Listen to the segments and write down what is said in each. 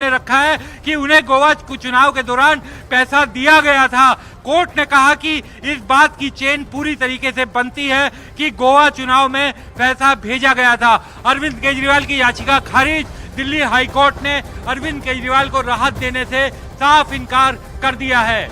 सामने रखा है कि उन्हें गोवा चुनाव के दौरान पैसा दिया गया था। कोर्ट ने कहा कि इस बात की चेन पूरी तरीके से बनती है कि गोवा चुनाव में पैसा भेजा गया था। अरविंद केजरीवाल की याचिका खारिज। दिल्ली हाईकोर्ट ने अरविंद केजरीवाल को राहत देने से साफ इनकार कर दिया है।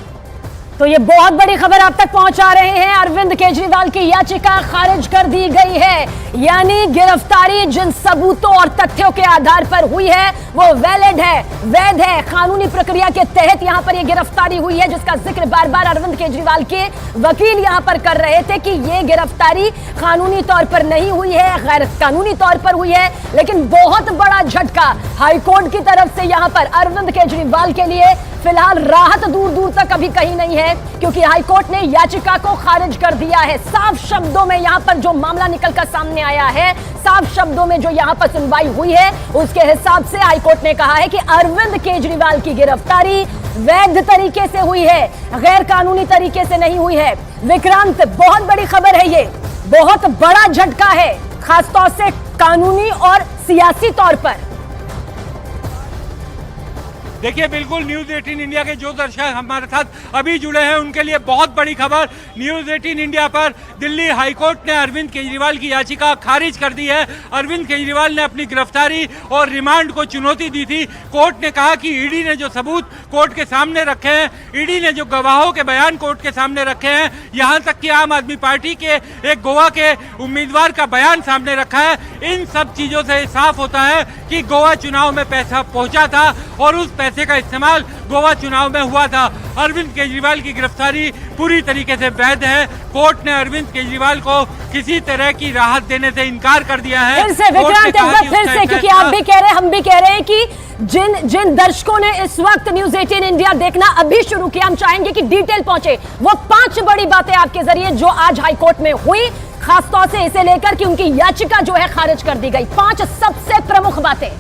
तो ये बहुत बड़ी खबर आप तक पहुंचा रहे हैं। अरविंद केजरीवाल की याचिका खारिज कर दी गई है, यानी गिरफ्तारी जिन सबूतों और तथ्यों के आधार पर हुई है वो वैलिड है, वैध है। कानूनी प्रक्रिया के तहत यहां पर ये गिरफ्तारी हुई है, जिसका जिक्र बार बार अरविंद केजरीवाल के वकील यहां पर कर रहे थे कि ये गिरफ्तारी कानूनी तौर पर नहीं हुई है, गैर कानूनी तौर पर हुई है। लेकिन बहुत बड़ा झटका हाईकोर्ट की तरफ से यहां पर अरविंद केजरीवाल के लिए फिलहाल राहत दूर दूर तक अभी कहीं नहीं है, क्योंकि हाईकोर्ट ने याचिका को खारिज कर दिया है। साफ शब्दों में यहां पर जो मामला निकलकर सामने आया है, साफ शब्दों में जो यहां पर सुनवाई हुई है, उसके हिसाब से हाईकोर्ट ने कहा है कि अरविंद केजरीवाल की गिरफ्तारी वैध तरीके से हुई है, गैर कानूनी तरीके से नहीं हुई है। विक्रांत, बहुत बड़ी खबर है, ये बहुत बड़ा झटका है, खासतौर से कानूनी और सियासी तौर पर। देखिए, बिल्कुल न्यूज 18 इंडिया के जो दर्शक हमारे साथ अभी जुड़े हैं उनके लिए बहुत बड़ी खबर। न्यूज 18 इंडिया पर दिल्ली हाईकोर्ट ने अरविंद केजरीवाल की याचिका खारिज कर दी है। अरविंद केजरीवाल ने अपनी गिरफ्तारी और रिमांड को चुनौती दी थी। कोर्ट ने कहा कि ईडी ने जो सबूत कोर्ट के सामने रखे हैं, ईडी ने जो गवाहों के बयान कोर्ट के सामने रखे हैं, यहाँ तक कि आम आदमी पार्टी के एक गोवा के उम्मीदवार का बयान सामने रखा है, इन सब चीजों से साफ होता है कि गोवा चुनाव में पैसा पहुंचा था और उस पैसे का इस्तेमाल गोवा चुनाव में हुआ था। अरविंद केजरीवाल की गिरफ्तारी पूरी तरीके से वैध है। कोर्ट ने अरविंद केजरीवाल को किसी तरह की राहत देने से इनकार कर दिया है। फिर से विक्रांत, फिर से, क्योंकि आप भी कह रहे हैं, हम भी कह रहे हैं कि जिन दर्शकों ने इस वक्त न्यूज 18 इंडिया देखना अभी शुरू किया, हम चाहेंगे कि डिटेल पहुंचे वो 5 बड़ी बातें आपके जरिए जो आज हाईकोर्ट में हुई, खासतौर से इसे लेकर कि उनकी याचिका जो है खारिज कर दी गई। 5 सबसे प्रमुख बातें।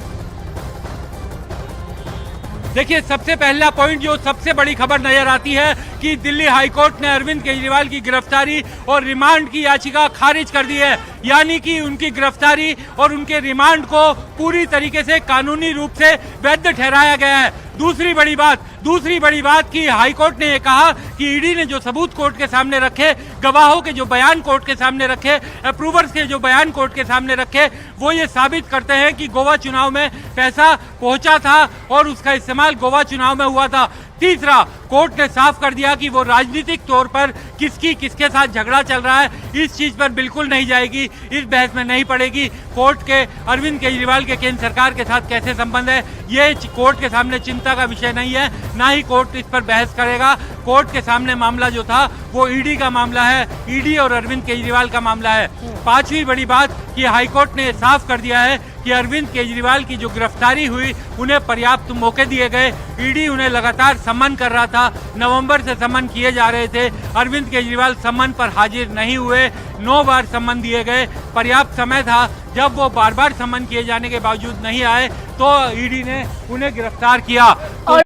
देखिए, सबसे पहला पॉइंट जो सबसे बड़ी खबर नजर आती है कि दिल्ली हाईकोर्ट ने अरविंद केजरीवाल की गिरफ्तारी और रिमांड की याचिका खारिज कर दी है, यानी कि उनकी गिरफ्तारी और उनके रिमांड को पूरी तरीके से कानूनी रूप से वैध ठहराया गया है। दूसरी बड़ी बात कि हाईकोर्ट ने यह कहा कि ईडी ने जो सबूत कोर्ट के सामने रखे, गवाहों के जो बयान कोर्ट के सामने रखे, अप्रूवर्स के जो बयान कोर्ट के सामने रखे, वो ये साबित करते हैं कि गोवा चुनाव में पैसा पहुंचा था और उसका इस्तेमाल गोवा चुनाव में हुआ था। तीसरा, कोर्ट ने साफ कर दिया कि वो राजनीतिक तौर पर किसके साथ झगड़ा चल रहा है, इस चीज पर बिल्कुल नहीं जाएगी, इस बहस में नहीं पड़ेगी। कोर्ट के अरविंद केजरीवाल के केंद्र सरकार के साथ कैसे संबंध है, ये कोर्ट के सामने चिंता का विषय नहीं है, ना ही कोर्ट इस पर बहस करेगा। कोर्ट के सामने मामला जो था वो ईडी का मामला है, ईडी और अरविंद केजरीवाल का मामला है। 5वीं बड़ी बात कि हाईकोर्ट ने साफ कर दिया है कि अरविंद केजरीवाल की जो गिरफ्तारी हुई, उन्हें पर्याप्त मौके दिए गए। ईडी उन्हें लगातार सम्मन कर रहा था, नवंबर से सम्मन किए जा रहे थे। अरविंद केजरीवाल सम्मन पर हाजिर नहीं हुए, 9 बार सम्मन दिए गए। पर्याप्त समय था, जब वो बार बार सम्मन किए जाने के बावजूद नहीं आए तो ईडी ने उन्हें गिरफ्तार किया। तो